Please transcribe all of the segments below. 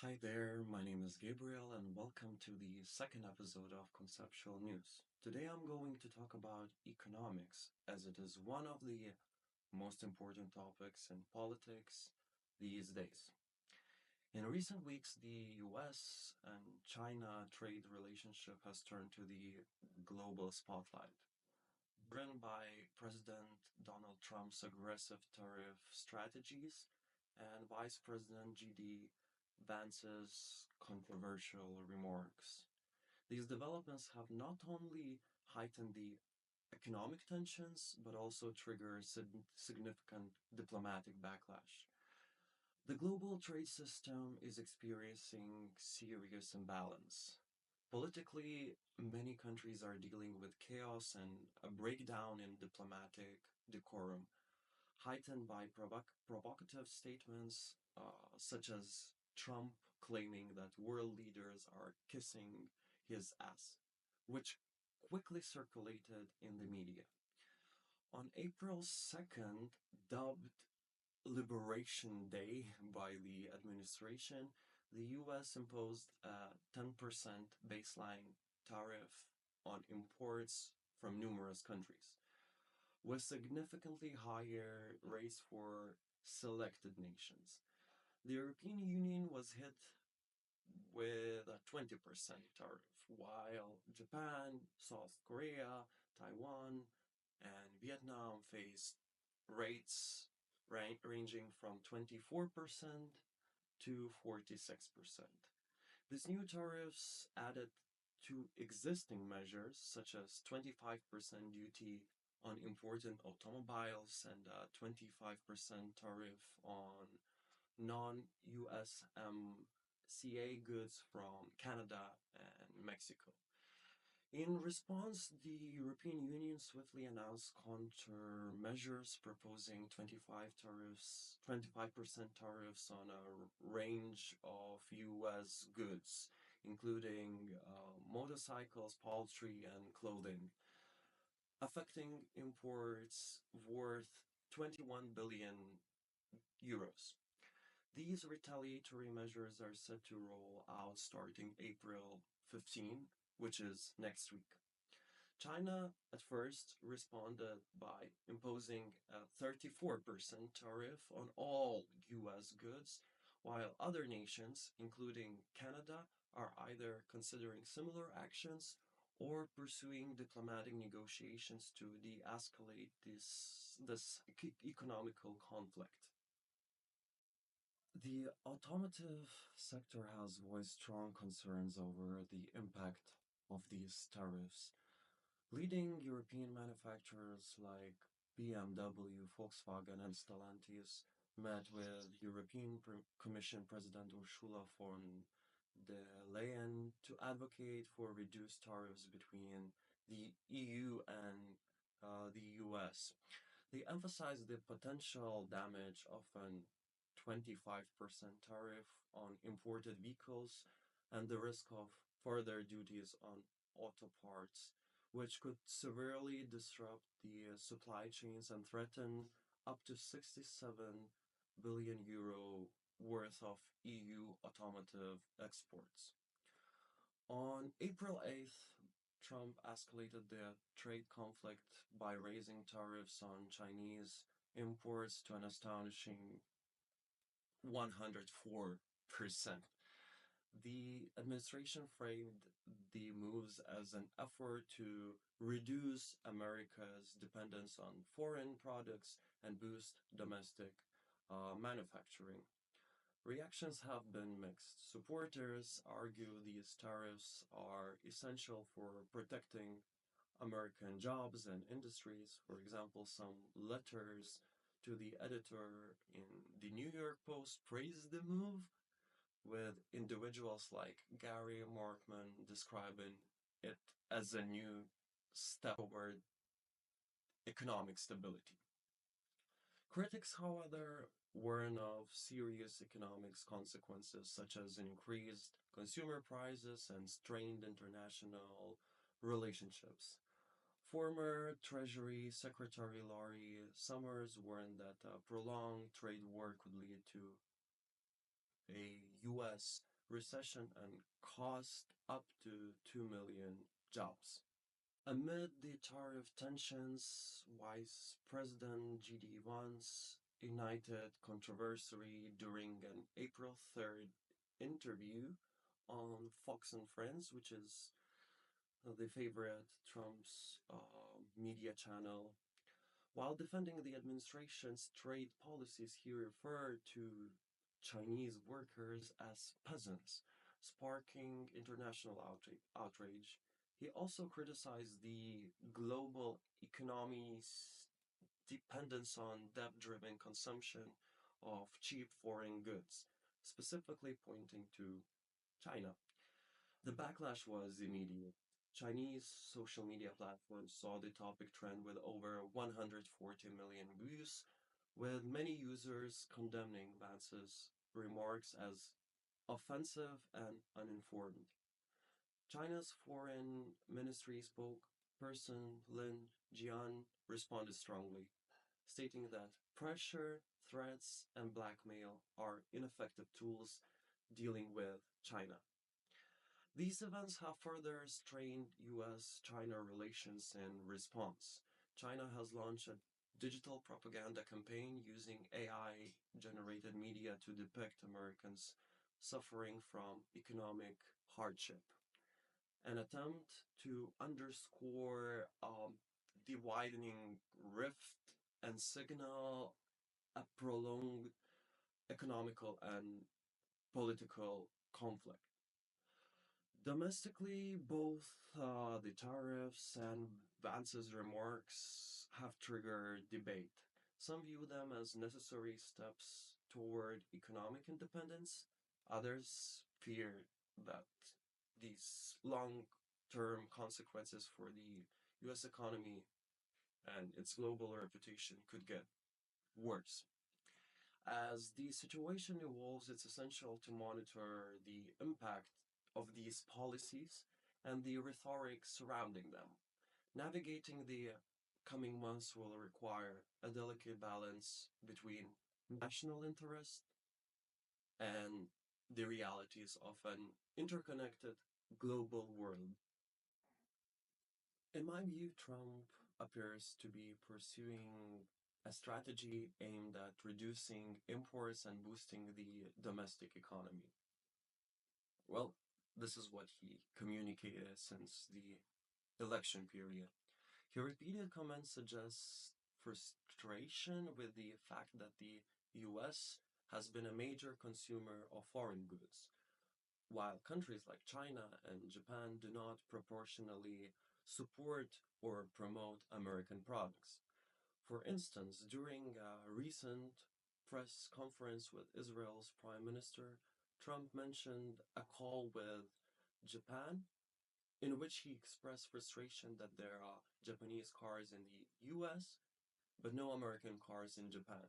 Hi there, my name is Gabriel, and welcome to the second episode of Conceptual News. Today I'm going to talk about economics, as it is one of the most important topics in politics these days. In recent weeks, the US and China trade relationship has turned to the global spotlight, driven by President Donald Trump's aggressive tariff strategies and Vice President G.D. Vance's controversial remarks. These developments have not only heightened the economic tensions, but also triggered significant diplomatic backlash. The global trade system is experiencing serious imbalance. Politically, many countries are dealing with chaos and a breakdown in diplomatic decorum, heightened by provocative statements such as Trump claiming that world leaders are kissing his ass, which quickly circulated in the media. On April 2nd, dubbed Liberation Day by the administration, the US imposed a 10% baseline tariff on imports from numerous countries, with significantly higher rates for selected nations. The European Union was hit with a 20% tariff, while Japan, South Korea, Taiwan, and Vietnam faced rates ranging from 24% to 46%. These new tariffs added to existing measures such as 25% duty on imported automobiles and a 25% tariff on non-USMCA goods from Canada and Mexico. In response, the European Union swiftly announced countermeasures proposing 25% tariffs on a range of US goods, including motorcycles, poultry, and clothing, affecting imports worth 21 billion euros. These retaliatory measures are set to roll out starting April 15, which is next week. China at first responded by imposing a 34% tariff on all US goods, while other nations, including Canada, are either considering similar actions or pursuing diplomatic negotiations to de escalate this economical conflict. The automotive sector has voiced strong concerns over the impact of these tariffs. Leading European manufacturers like BMW, Volkswagen, and Stellantis met with European Commission President Ursula von der Leyen to advocate for reduced tariffs between the EU and the US. They emphasized the potential damage of an 25% tariff on imported vehicles and the risk of further duties on auto parts, which could severely disrupt the supply chains and threaten up to 67 billion euro worth of EU automotive exports. On April 8th, Trump escalated the trade conflict by raising tariffs on Chinese imports to an astonishing 104%. The administration framed the moves as an effort to reduce America's dependence on foreign products and boost domestic manufacturing. Reactions have been mixed. Supporters argue these tariffs are essential for protecting American jobs and industries. For example, some letters to the editor in the New York Post praised the move, with individuals like Gary Markman describing it as a new step toward economic stability. Critics, however, warn of serious economic consequences such as increased consumer prices and strained international relationships. Former Treasury Secretary Larry Summers warned that a prolonged trade war could lead to a US recession and cost up to 2 million jobs. Amid the tariff tensions, Vice President GD Vance ignited controversy during an April 3rd interview on Fox and Friends, which is the favorite Trump's media channel. While defending the administration's trade policies, he referred to Chinese workers as peasants, sparking international outrage. He also criticized the global economy's dependence on debt-driven consumption of cheap foreign goods, specifically pointing to China. The backlash was immediate. Chinese social media platforms saw the topic trend with over 140 million views, with many users condemning Vance's remarks as offensive and uninformed. China's foreign ministry spokesperson Lin Jian responded strongly, stating that pressure, threats, and blackmail are ineffective tools dealing with China. These events have further strained US-China relations in response. China has launched a digital propaganda campaign using AI-generated media to depict Americans suffering from economic hardship, an attempt to underscore the widening rift and signal a prolonged economical and political conflict. Domestically, both the tariffs and Vance's remarks have triggered debate. Some view them as necessary steps toward economic independence. Others fear that these long-term consequences for the US economy and its global reputation could get worse. As the situation evolves, it's essential to monitor the impact of these policies and the rhetoric surrounding them. Navigating the coming months will require a delicate balance between national interest and the realities of an interconnected global world. In my view, Trump appears to be pursuing a strategy aimed at reducing imports and boosting the domestic economy. Well, this is what he communicated since the election period. His repeated comments suggest frustration with the fact that the US has been a major consumer of foreign goods, while countries like China and Japan do not proportionally support or promote American products. For instance, during a recent press conference with Israel's Prime Minister, Trump mentioned a call with Japan in which he expressed frustration that there are Japanese cars in the US, but no American cars in Japan.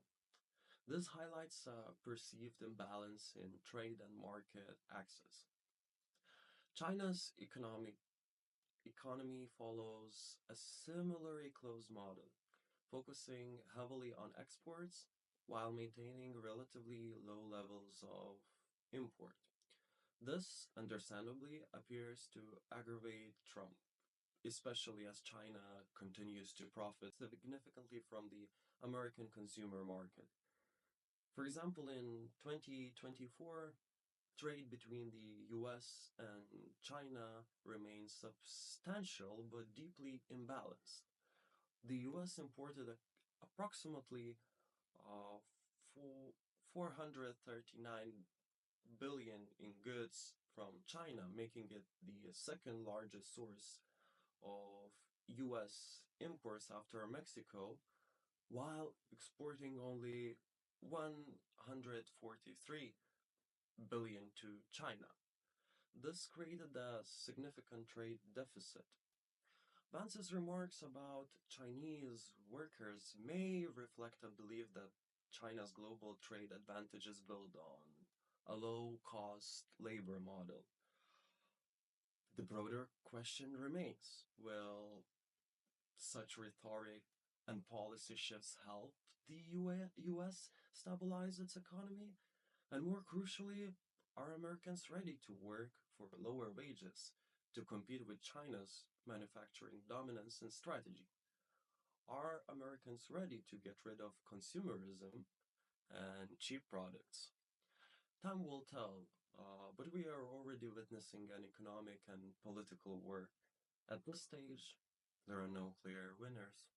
This highlights a perceived imbalance in trade and market access. China's economy follows a similarly closed model, focusing heavily on exports while maintaining relatively low levels of import. This, understandably, appears to aggravate Trump, especially as China continues to profit significantly from the American consumer market. For example, in 2024, trade between the US and China remains substantial but deeply imbalanced. The US imported approximately uh, 439 billion in goods from China, making it the second largest source of US imports after Mexico, while exporting only 143 billion to China. This created a significant trade deficit. Vance's remarks about Chinese workers may reflect a belief that China's global trade advantage is built on a low-cost labor model. The broader question remains, will such rhetoric and policy shifts help the US stabilize its economy? And more crucially, are Americans ready to work for lower wages to compete with China's manufacturing dominance and strategy? Are Americans ready to get rid of consumerism and cheap products? Time will tell, but we are already witnessing an economic and political war. At this stage, there are no clear winners.